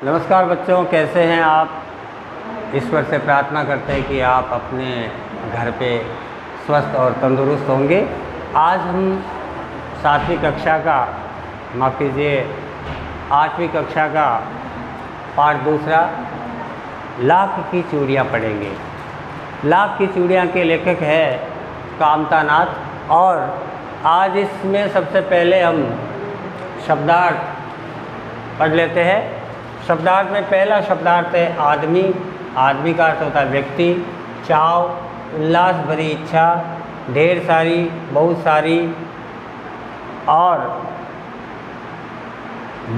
नमस्कार बच्चों, कैसे हैं आप। ईश्वर से प्रार्थना करते हैं कि आप अपने घर पे स्वस्थ और तंदुरुस्त होंगे। आज हम 7वीं कक्षा का माफ़ कीजिए 8वीं कक्षा का पाठ दूसरा लाख की चूड़ियाँ पढ़ेंगे। लाख की चूड़ियाँ के लेखक है कामता नाथ। और आज इसमें सबसे पहले हम शब्दार्थ पढ़ लेते हैं। शब्दार्थ में पहला शब्दार्थ है आदमी। आदमी का अर्थ होता है व्यक्ति, चाव, उल्लास भरी इच्छा, ढेर सारी, बहुत सारी, और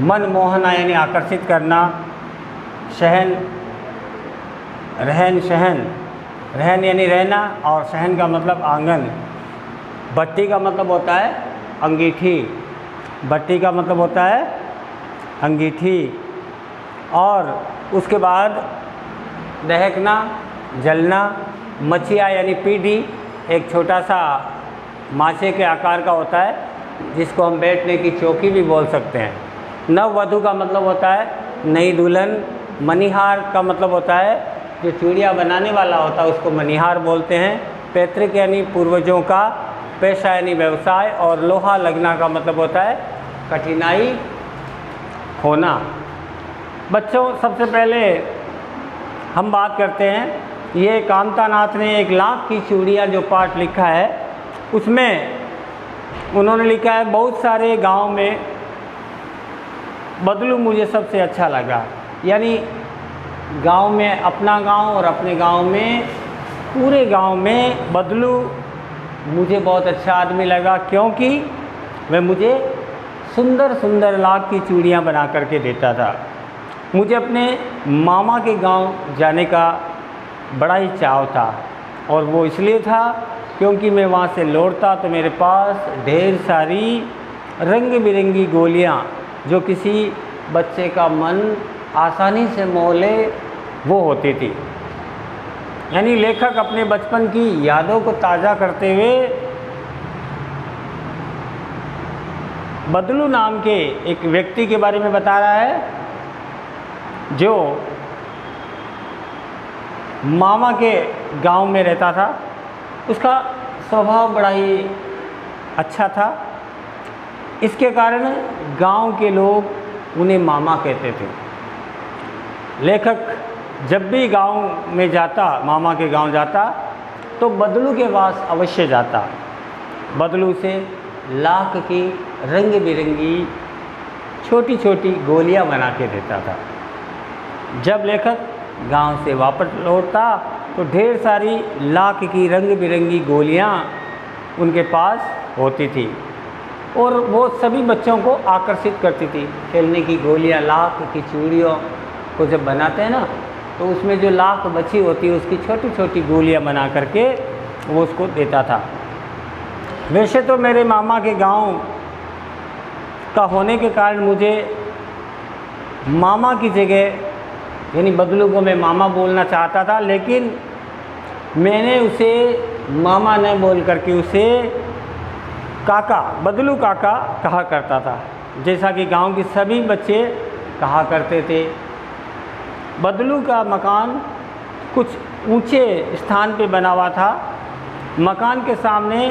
मन मोहना यानी आकर्षित करना। शहन, रहन सहन, रहन यानी रहना और सहन का मतलब आंगन। भट्टी का मतलब होता है अंगीठी। भट्टी का मतलब होता है अंगीठी। और उसके बाद दहकना, जलना। मछिया यानी पीढ़ी, एक छोटा सा माछे के आकार का होता है जिसको हम बैठने की चौकी भी बोल सकते हैं। नववधू का मतलब होता है नई दुल्हन। मनिहार का मतलब होता है जो चूड़ियाँ बनाने वाला होता है उसको मनिहार बोलते हैं। पैतृक यानी पूर्वजों का। पेशा यानी व्यवसाय। और लोहा लगना का मतलब होता है कठिनाई होना। बच्चों, सबसे पहले हम बात करते हैं, ये कामता नाथ ने एक लाख की चूड़ियाँ जो पाठ लिखा है उसमें उन्होंने लिखा है बहुत सारे गांव में बदलू मुझे सबसे अच्छा लगा। यानी गांव में अपना गांव और अपने गांव में पूरे गांव में बदलू मुझे बहुत अच्छा आदमी लगा, क्योंकि वह मुझे सुंदर सुंदर लाख की चूड़ियाँ बना करके देता था। मुझे अपने मामा के गांव जाने का बड़ा ही चाव था, और वो इसलिए था क्योंकि मैं वहाँ से लौटता तो मेरे पास ढेर सारी रंग बिरंगी गोलियाँ जो किसी बच्चे का मन आसानी से मोह ले वो होती थी। यानी लेखक अपने बचपन की यादों को ताज़ा करते हुए बदलू नाम के एक व्यक्ति के बारे में बता रहा है जो मामा के गांव में रहता था। उसका स्वभाव बड़ा ही अच्छा था। इसके कारण गांव के लोग उन्हें मामा कहते थे। लेखक जब भी गांव में जाता, मामा के गांव जाता, तो बदलू के पास अवश्य जाता। बदलू से लाख की रंग बिरंगी छोटी छोटी गोलियां बना के देता था। जब लेखक गांव से वापस लौटता तो ढेर सारी लाख की रंग बिरंगी गोलियां उनके पास होती थी, और वो सभी बच्चों को आकर्षित करती थी। खेलने की गोलियां, लाख की चूड़ियों को जब बनाते हैं ना, तो उसमें जो लाख बची होती है उसकी छोटी छोटी गोलियां बना करके वो उसको देता था। वैसे तो मेरे मामा के गांव का होने के कारण मुझे मामा की जगह यानी बदलू को मैं मामा बोलना चाहता था, लेकिन मैंने उसे मामा न बोल करके उसे काका, बदलू काका कहा करता था, जैसा कि गांव के सभी बच्चे कहा करते थे। बदलू का मकान कुछ ऊंचे स्थान पे बना हुआ था। मकान के सामने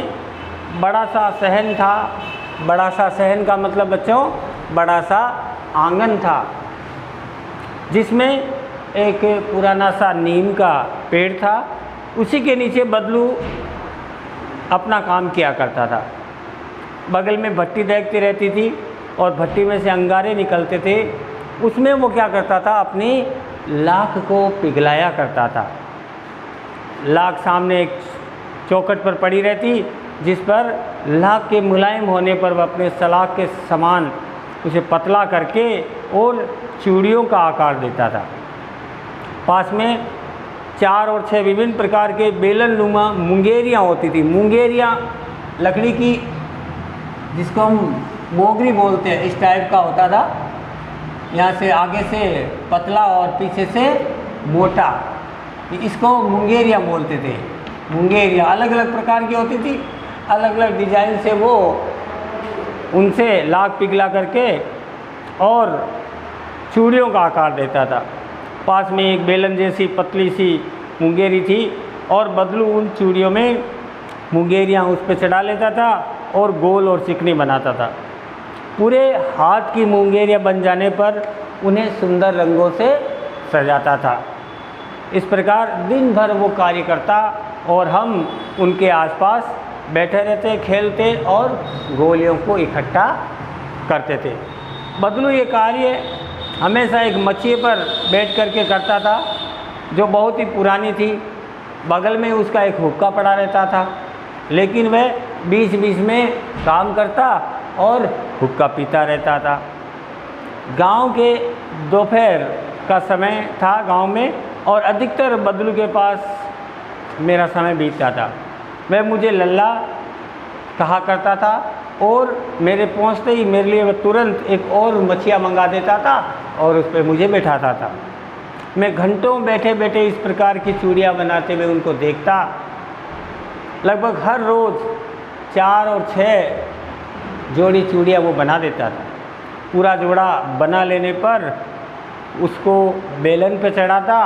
बड़ा सा सहन था। बड़ा सा सहन का मतलब बच्चों बड़ा सा आंगन था, जिसमें एक पुराना सा नीम का पेड़ था। उसी के नीचे बदलू अपना काम किया करता था। बगल में भट्टी दहकती रहती थी और भट्टी में से अंगारे निकलते थे। उसमें वो क्या करता था, अपनी लाख को पिघलाया करता था। लाख सामने एक चौखट पर पड़ी रहती, जिस पर लाख के मुलायम होने पर वह अपने सलाख के समान उसे पतला करके और चूड़ियों का आकार देता था। पास में 4 और 6 विभिन्न प्रकार के बेलन नुमा मुंगेरियाँ होती थी। मुंगेरियाँ लकड़ी की, जिसको हम मोगरी बोलते हैं, इस टाइप का होता था। यहाँ से आगे से पतला और पीछे से मोटा, इसको मुंगेरियाँ बोलते थे। मुंगेरियाँ अलग अलग प्रकार की होती थी, अलग अलग डिजाइन से वो उनसे लाख पिघला करके और चूड़ियों का आकार देता था। पास में एक बेलन जैसी पतली सी मुंगेरी थी और बदलू उन चूड़ियों में मुंगेरियाँ उस पर चढ़ा लेता था और गोल और चिकनी बनाता था। पूरे हाथ की मुंगेरियाँ बन जाने पर उन्हें सुंदर रंगों से सजाता था। इस प्रकार दिन भर वो कार्य करता और हम उनके आसपास बैठे रहते, खेलते और गोलियों को इकट्ठा करते थे। बदलू ये कार्य हमेशा एक मछिए पर बैठ करके करता था जो बहुत ही पुरानी थी। बगल में उसका एक हुक्का पड़ा रहता था, लेकिन वह बीच बीच में काम करता और हुक्का पीता रहता था। गांव के दोपहर का समय था गांव में, और अधिकतर बदलू के पास मेरा समय बीतता था। वह मुझे लल्ला कहा करता था और मेरे पहुंचते ही मेरे लिए वह तुरंत एक और मछिया मंगा देता था और उस पर मुझे बैठाता था। मैं घंटों बैठे बैठे इस प्रकार की चूड़ियाँ बनाते हुए उनको देखता। लगभग हर रोज़ 4 और 6 जोड़ी चूड़ियाँ वो बना देता था। पूरा जोड़ा बना लेने पर उसको बेलन पे चढ़ाता।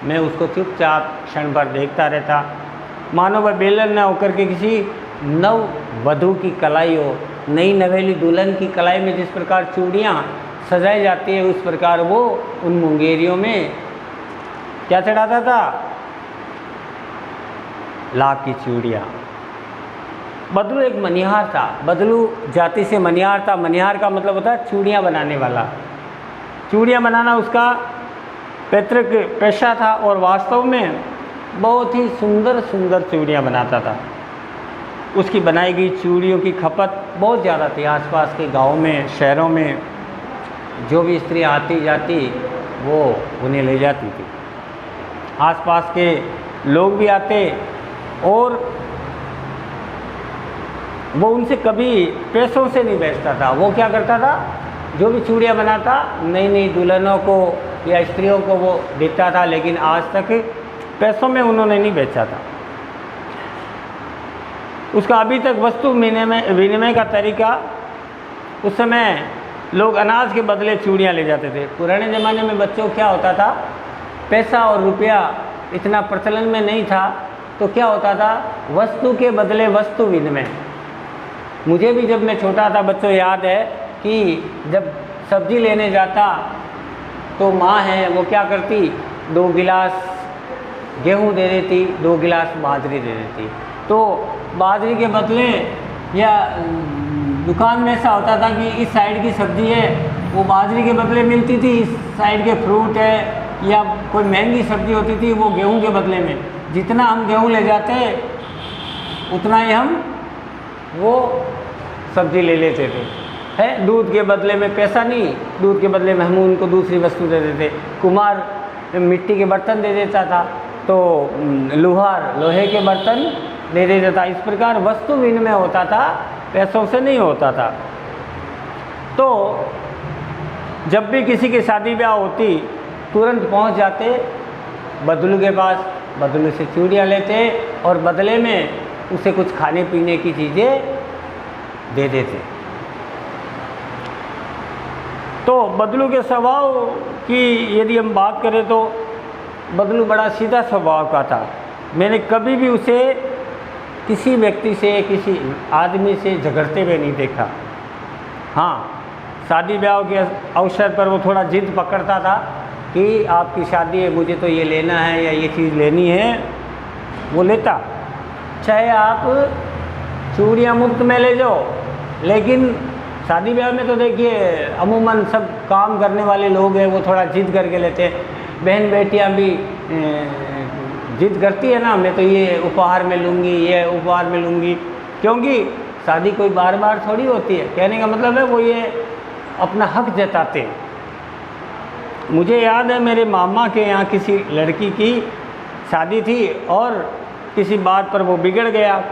मैं उसको चुपचाप क्षण भर देखता रहता, मानो वह बेलन न होकर के किसी नव वधू की कलाई हो। नई नवेली दुल्हन की कलाई में जिस प्रकार चूड़ियाँ सजाई जाती है, उस प्रकार वो उन मुंगेरियों में क्या चढ़ाता था? लाख की चूड़ियाँ। बदलू एक मनिहार था। बदलू जाति से मनिहार था। मनिहार का मतलब होता है चूड़ियाँ बनाने वाला। चूड़ियाँ बनाना उसका पैतृक पेशा था और वास्तव में बहुत ही सुंदर सुंदर चूड़ियाँ बनाता था। उसकी बनाई गई चूड़ियों की खपत बहुत ज़्यादा थी। आसपास के गाँव में, शहरों में जो भी स्त्री आती जाती वो उन्हें ले जाती थी। आसपास के लोग भी आते और वो उनसे कभी पैसों से नहीं बेचता था। वो क्या करता था, जो भी चूड़ियाँ बनाता नई नई दुल्हनों को या स्त्रियों को वो देता था, लेकिन आज तक पैसों में उन्होंने नहीं बेचा था। उसका अभी तक वस्तु विनिमय का तरीका, उस समय लोग अनाज के बदले चूड़ियाँ ले जाते थे। पुराने ज़माने में बच्चों क्या होता था, पैसा और रुपया इतना प्रचलन में नहीं था, तो क्या होता था, वस्तु के बदले वस्तु विनिमय। मुझे भी जब मैं छोटा था बच्चों याद है कि जब सब्ज़ी लेने जाता तो माँ है वो क्या करती, 2 गिलास गेहूँ दे देती, 2 गिलास बाजरी दे देती। तो बाजरी के बदले, या दुकान में ऐसा होता था कि इस साइड की सब्ज़ी है वो बाजरी के बदले मिलती थी, इस साइड के फ्रूट है या कोई महंगी सब्ज़ी होती थी वो गेहूं के बदले में। जितना हम गेहूं ले जाते उतना ही हम वो सब्ज़ी ले लेते थे। है, दूध के बदले में पैसा नहीं, दूध के बदले में हम उनको दूसरी वस्तु दे देते। कुम्हार मिट्टी के बर्तन दे देता था, तो लोहार लोहे के बर्तन दे देता था। इस प्रकार वस्तु विनिमय होता था, पैसों से नहीं होता था। तो जब भी किसी की शादी ब्याह होती तुरंत पहुंच जाते बदलू के पास, बदलू से चूड़ियाँ लेते और बदले में उसे कुछ खाने पीने की चीज़ें दे देते। तो बदलू के स्वभाव की यदि हम बात करें तो बदलू बड़ा सीधा स्वभाव का था। मैंने कभी भी उसे किसी व्यक्ति से, किसी आदमी से झगड़ते हुए नहीं देखा। हाँ, शादी ब्याह के अवसर पर वो थोड़ा जिद पकड़ता था कि आपकी शादी है, मुझे तो ये लेना है या ये चीज़ लेनी है, वो लेता। चाहे आप चूड़ियाँ मुफ्त में ले जाओ, लेकिन शादी ब्याह में तो देखिए अमूमन सब काम करने वाले लोग हैं, वो थोड़ा जिद करके लेते हैं। बहन बेटियाँ भी जिद करती है ना, मैं तो ये उपहार में लूँगी, ये उपहार में लूँगी, क्योंकि शादी कोई बार बार थोड़ी होती है। कहने का मतलब है वो ये अपना हक जताते हैं। मुझे याद है मेरे मामा के यहाँ किसी लड़की की शादी थी और किसी बात पर वो बिगड़ गया।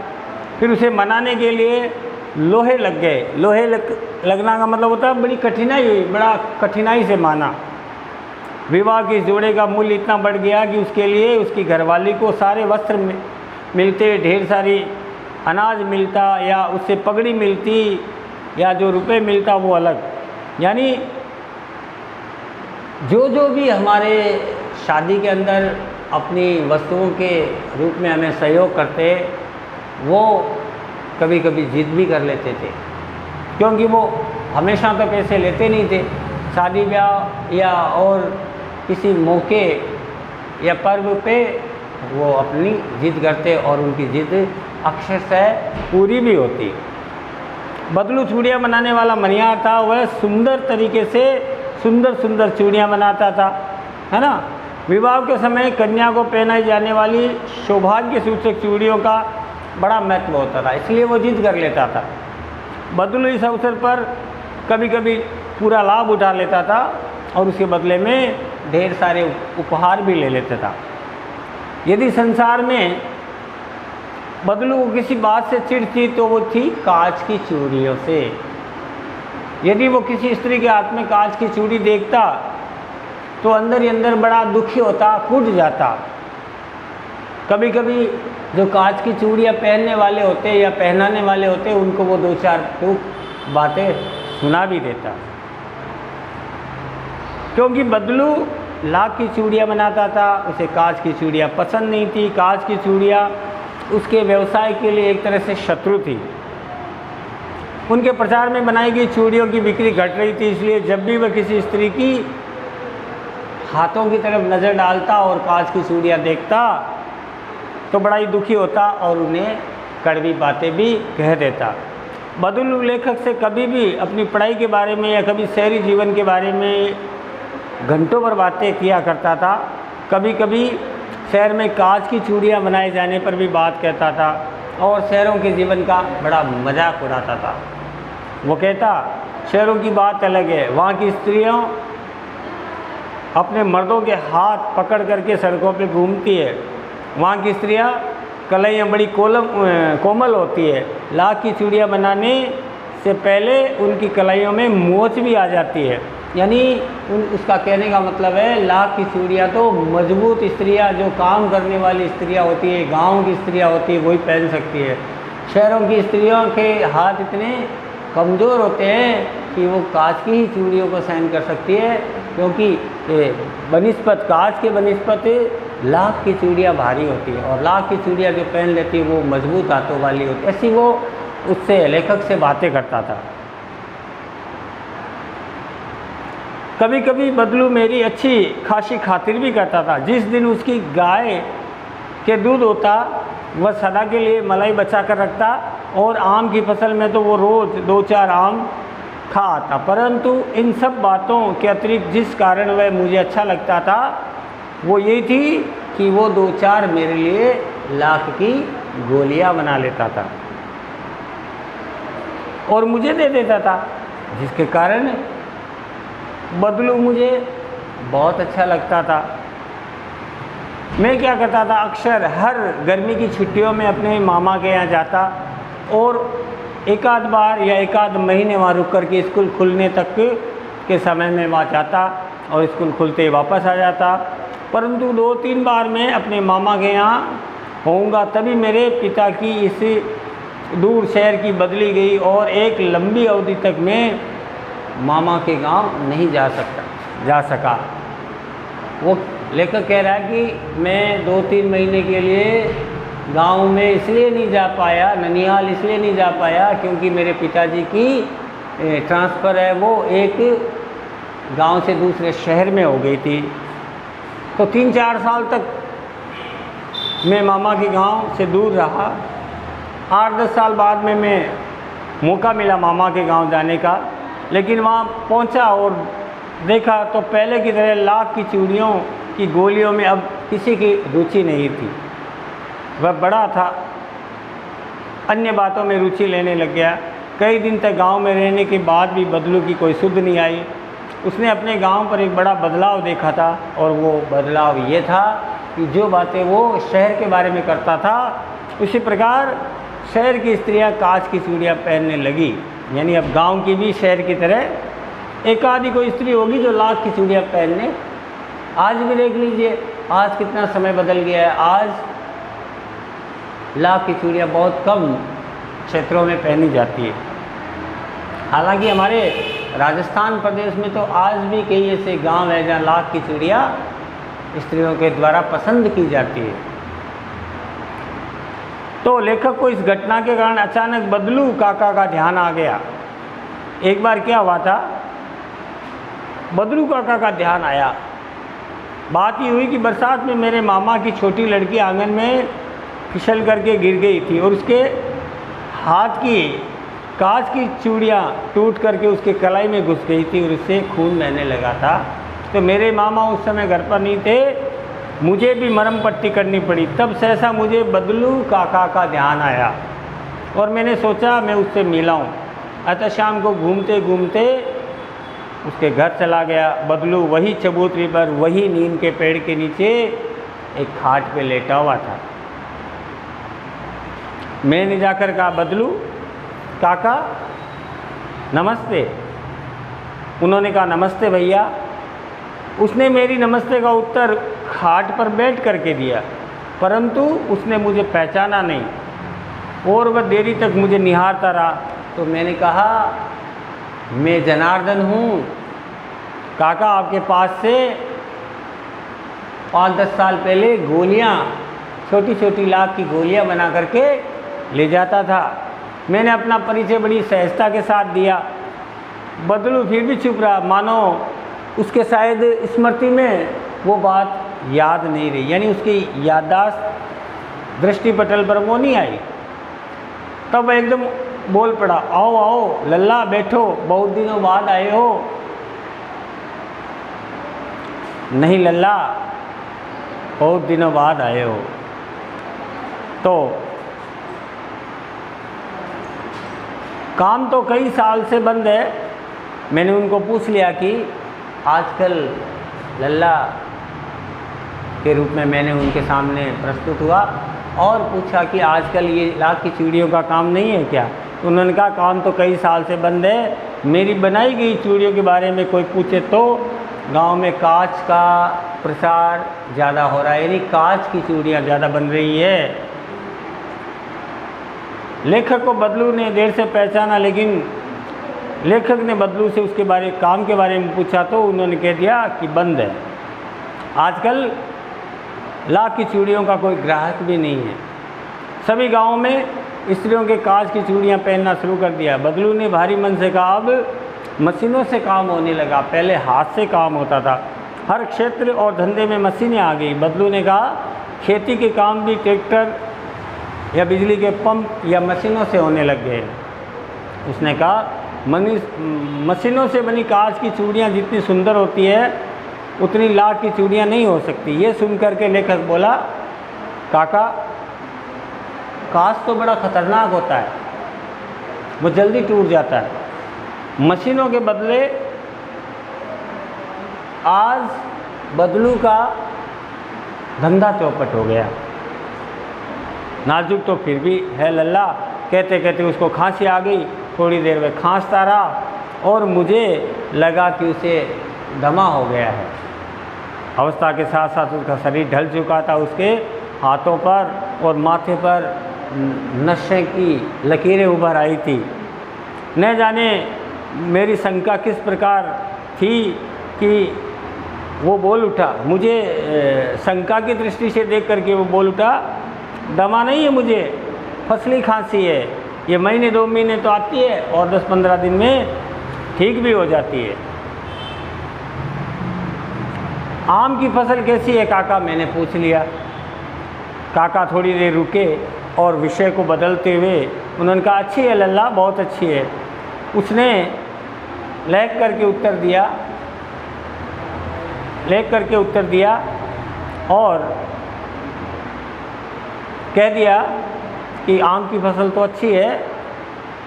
फिर उसे मनाने के लिए लोहे लग गए। लोहे लगना का मतलब होता है बड़ी कठिनाई हुई, बड़ा कठिनाई से माना। विवाह के जोड़े का मूल्य इतना बढ़ गया कि उसके लिए उसकी घरवाली को सारे वस्त्र मिलते, ढेर सारी अनाज मिलता, या उससे पगड़ी मिलती, या जो रुपए मिलता वो अलग। यानी जो जो भी हमारे शादी के अंदर अपनी वस्तुओं के रूप में हमें सहयोग करते, वो कभी कभी जिद भी कर लेते थे, क्योंकि वो हमेशा तो पैसे लेते नहीं थे। शादी ब्याह या और किसी मौके या पर्व पे वो अपनी जिद करते और उनकी जिद अक्षरशः पूरी भी होती। बदलू चूड़ियाँ बनाने वाला मनियार था, वह सुंदर तरीके से सुंदर सुंदर चूड़ियाँ बनाता था, है ना। विवाह के समय कन्या को पहनाई जाने वाली सौभाग्य सूचक चूड़ियों का बड़ा महत्व होता था, इसलिए वो जिद कर लेता था। बदलू इस अवसर पर कभी कभी पूरा लाभ उठा लेता था और उसके बदले में ढेर सारे उपहार भी ले लेता था। यदि संसार में बदलू को किसी बात से चिढ़ थी तो वो थी कांच की चूड़ियों से। यदि वो किसी स्त्री के हाथ में कांच की चूड़ी देखता तो अंदर ही अंदर बड़ा दुखी होता, फूट जाता। कभी कभी जो कांच की चूड़ियाँ पहनने वाले होते या पहनाने वाले होते, उनको वो दो चार टूक बातें सुना भी देता, क्योंकि बदलू लाख की चूड़ियाँ बनाता था, उसे कांच की चूड़ियाँ पसंद नहीं थी। कांच की चूड़ियाँ उसके व्यवसाय के लिए एक तरह से शत्रु थी। उनके प्रचार में बनाई गई चूड़ियों की बिक्री घट रही थी, इसलिए जब भी वह किसी स्त्री की हाथों की तरफ नज़र डालता और कांच की चूड़ियाँ देखता तो बड़ा ही दुखी होता और उन्हें कड़वी बातें भी कह देता। बदलू लेखक से कभी भी अपनी पढ़ाई के बारे में या कभी शहरी जीवन के बारे में घंटों भर बातें किया करता था। कभी कभी शहर में कांच की चूड़ियाँ बनाए जाने पर भी बात कहता था और शहरों के जीवन का बड़ा मजाक उड़ाता था। वो कहता, शहरों की बात अलग है, वहाँ की स्त्रियों अपने मर्दों के हाथ पकड़ करके सड़कों पे घूमती है। वहाँ की स्त्रियाँ कलाइयाँ बड़ी कोमल होती है। लाख की चूड़ियाँ बनाने से पहले उनकी कलाइयों में मोच भी आ जाती है। यानी उसका कहने का मतलब है, लाख की चूड़ियाँ तो मजबूत स्त्रियाँ, जो काम करने वाली स्त्रियाँ होती है, गांव की स्त्रियाँ होती है, वही पहन सकती है। शहरों की स्त्रियों के हाथ इतने कमज़ोर होते हैं कि वो कांच की ही चूड़ियों को सहन कर सकती है, क्योंकि बनिस्पत कांच के बनिस्पत लाख की चूड़ियाँ भारी होती है और लाख की चूड़ियाँ जो पहन लेती है वो मजबूत हाथों वाली होती है। ऐसी वो उससे लेखक से बातें करता था। कभी कभी बदलू मेरी अच्छी खासी खातिर भी करता था। जिस दिन उसकी गाय के दूध होता वह सदा के लिए मलाई बचा कर रखता और आम की फसल में तो वो रोज़ 2-4 आम खा आता। परंतु इन सब बातों के अतिरिक्त जिस कारण वह मुझे अच्छा लगता था वो यही थी कि वो 2-4 मेरे लिए लाख की गोलियां बना लेता था और मुझे दे देता था, जिसके कारण बदलू मुझे बहुत अच्छा लगता था। मैं क्या करता था, अक्सर हर गर्मी की छुट्टियों में अपने मामा के यहाँ जाता और एक आध बार या एक आध महीने वहाँ रुक कर के स्कूल खुलने तक के समय में वहाँ जाता और स्कूल खुलते ही वापस आ जाता। परंतु 2-3 बार मैं अपने मामा के यहाँ होऊंगा तभी मेरे पिता की इस दूर शहर की बदली गई और एक लंबी अवधि तक मैं मामा के गांव नहीं जा सका। वो लेखक कह रहा है कि मैं 2-3 महीने के लिए गांव में इसलिए नहीं जा पाया, ननिहाल इसलिए नहीं जा पाया क्योंकि मेरे पिताजी की ट्रांसफ़र है वो एक गांव से दूसरे शहर में हो गई थी। तो 3-4 साल तक मैं मामा के गांव से दूर रहा। 8-10 साल बाद में मैं मौका मिला मामा के गांव जाने का, लेकिन वहाँ पहुँचा और देखा तो पहले की तरह लाख की चूड़ियों की गोलियों में अब किसी की रुचि नहीं थी। वह बड़ा था, अन्य बातों में रुचि लेने लग गया। कई दिन तक गांव में रहने के बाद भी बदलू की कोई सुध नहीं आई। उसने अपने गांव पर एक बड़ा बदलाव देखा था और वो बदलाव ये था कि जो बातें वो शहर के बारे में करता था उसी प्रकार शहर की स्त्रियां कांच की चूड़ियाँ पहनने लगी। यानी अब गांव की भी शहर की तरह एक आधी कोई स्त्री होगी जो लाख की चूड़ियाँ पहनने। आज भी देख लीजिए, आज कितना समय बदल गया है। आज लाख की चूड़ियाँ बहुत कम क्षेत्रों में पहनी जाती है। हालांकि हमारे राजस्थान प्रदेश में तो आज भी कई ऐसे गांव है जहाँ लाख की चूड़ियाँ स्त्रियों के द्वारा पसंद की जाती है। तो लेखक को इस घटना के कारण अचानक बदलू काका का ध्यान आ गया। एक बार क्या हुआ था, बदलू काका का ध्यान आया। बात ये हुई कि बरसात में मेरे मामा की छोटी लड़की आंगन में फिसल करके गिर गई थी और उसके हाथ की कांच की चूड़ियाँ टूट करके उसके कलाई में घुस गई थी और उससे खून बहने लगा था। तो मेरे मामा उस समय घर पर नहीं थे, मुझे भी मरहम पट्टी करनी पड़ी। तब सहसा मुझे बदलू काका का ध्यान आया और मैंने सोचा मैं उससे मिला हूँ। अतः शाम को घूमते घूमते उसके घर चला गया। बदलू वही चबूतरी पर, वही नीम के पेड़ के नीचे एक खाट पे लेटा हुआ था। मैंने जाकर कहा, बदलू काका नमस्ते। उन्होंने कहा, नमस्ते भैया। उसने मेरी नमस्ते का उत्तर खाट पर बैठ करके दिया, परंतु उसने मुझे पहचाना नहीं और वह देरी तक मुझे निहारता रहा। तो मैंने कहा, मैं जनार्दन हूँ काका, आपके पास से 5-10 साल पहले गोलियाँ, छोटी छोटी लाख की गोलियाँ बना करके ले जाता था। मैंने अपना परिचय बड़ी सहजता के साथ दिया। बदलू फिर भी चुप रहा, मानो उसके शायद स्मृति में वो बात याद नहीं रही, यानी उसकी याददाश्त दृष्टिपटल पर वो नहीं आई। तब एकदम बोल पड़ा, आओ आओ लल्ला बैठो, बहुत दिनों बाद आए हो। नहीं लल्ला, बहुत दिनों बाद आए हो। तो काम तो कई साल से बंद है। मैंने उनको पूछ लिया कि आजकल लल्ला के रूप में मैंने उनके सामने प्रस्तुत हुआ और पूछा कि आजकल ये लाख की चूड़ियों का काम नहीं है क्या? तो उन्होंने कहा, काम तो कई साल से बंद है। मेरी बनाई गई चूड़ियों के बारे में कोई पूछे तो गांव में कांच का प्रसार ज़्यादा हो रहा है, यानी कांच की चूड़ियाँ ज़्यादा बन रही है। लेखक को बदलू ने देर से पहचाना, लेकिन लेखक ने बदलू से उसके काम के बारे में पूछा तो उन्होंने कह दिया कि बंद है। आजकल लाख की चूड़ियों का कोई ग्राहक भी नहीं है। सभी गांवों में स्त्रियों के कांच की चूड़ियां पहनना शुरू कर दिया। बदलू ने भारी मन से कहा, अब मशीनों से काम होने लगा, पहले हाथ से काम होता था। हर क्षेत्र और धंधे में मशीनें आ गई। बदलू ने कहा, खेती के काम भी ट्रैक्टर या बिजली के पंप या मशीनों से होने लग गए। उसने कहा, मशीनों से बनी कांच की चूड़ियाँ जितनी सुंदर होती है उतनी लाख की चूड़ियाँ नहीं हो सकती। ये सुनकर के लेखक बोला, काका कांच तो बड़ा खतरनाक होता है, वो जल्दी टूट जाता है। मशीनों के बदले आज बदलू का धंधा चौपट हो गया। नाजुक तो फिर भी है लल्ला। कहते कहते उसको खांसी आ गई। थोड़ी देर में खांसता रहा और मुझे लगा कि उसे दमा हो गया है। अवस्था के साथ साथ उसका शरीर ढल चुका था। उसके हाथों पर और माथे पर नशे की लकीरें उभर आई थी। न जाने मेरी शंका किस प्रकार थी कि वो बोल उठा। मुझे शंका की दृष्टि से देख करके वो बोल उठा, दमा नहीं है मुझे, फसली खांसी है। ये महीने 2 महीने तो आती है और 10-15 दिन में ठीक भी हो जाती है। आम की फसल कैसी है काका? मैंने पूछ लिया। काका थोड़ी देर रुके और विषय को बदलते हुए उन्होंने कहा, अच्छी है लल्ला, बहुत अच्छी है। उसने लेख करके उत्तर दिया और कह दिया कि आम की फसल तो अच्छी है,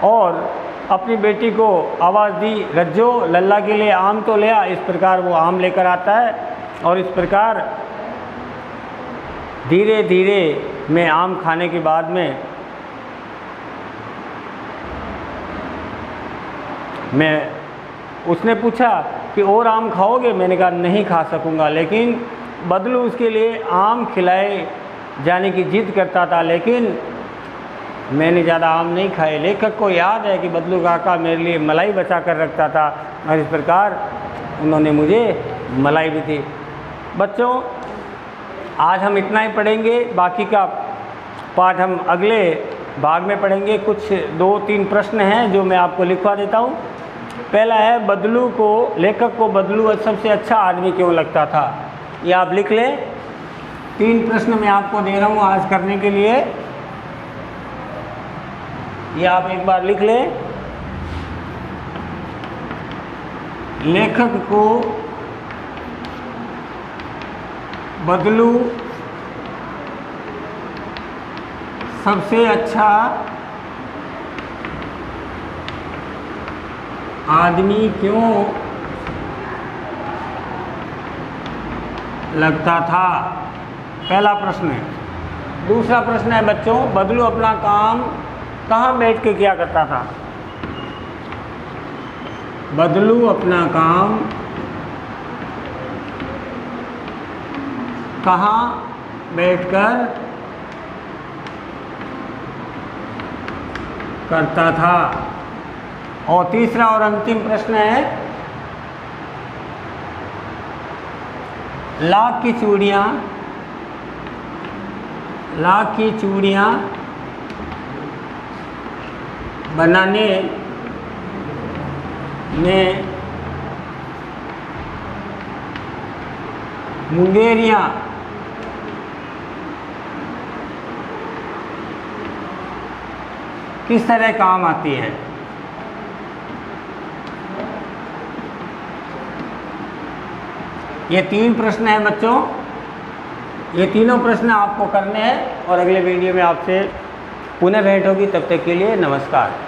और अपनी बेटी को आवाज़ दी, रज्जो लल्ला के लिए आम तो ले आ। इस प्रकार वो आम लेकर आता है और इस प्रकार धीरे धीरे मैं आम खाने के बाद में उसने पूछा कि और आम खाओगे? मैंने कहा नहीं खा सकूँगा, लेकिन बदलू उसके लिए आम खिलाए जाने की जिद करता था। लेकिन मैंने ज़्यादा आम नहीं खाए। लेखक को याद है कि बदलू काका मेरे लिए मलाई बचा कर रखता था और इस प्रकार उन्होंने मुझे मलाई भी दी। बच्चों, आज हम इतना ही पढ़ेंगे, बाकी का पाठ हम अगले भाग में पढ़ेंगे। कुछ 2-3 प्रश्न हैं जो मैं आपको लिखवा देता हूँ। पहला है, बदलू को, लेखक को बदलू सबसे अच्छा आदमी क्यों लगता था? ये आप लिख लें। 3 प्रश्न मैं आपको दे रहा हूँ आज करने के लिए, ये आप एक बार लिख लें। लेखक को बदलू सबसे अच्छा आदमी क्यों लगता था? पहला प्रश्न है। दूसरा प्रश्न है बच्चों, बदलू अपना काम कहाँ बैठ के किया करता था? बदलू अपना काम कहाँ बैठकर करता था? और तीसरा और अंतिम प्रश्न है, लाख की चूड़ियाँ बनाने में मुंगेरियाँ किस तरह काम आती है? ये 3 प्रश्न हैं बच्चों। ये तीनों प्रश्न आपको करने हैं और अगले वीडियो में आपसे पुनः भेंट होगी। तब तक के लिए नमस्कार।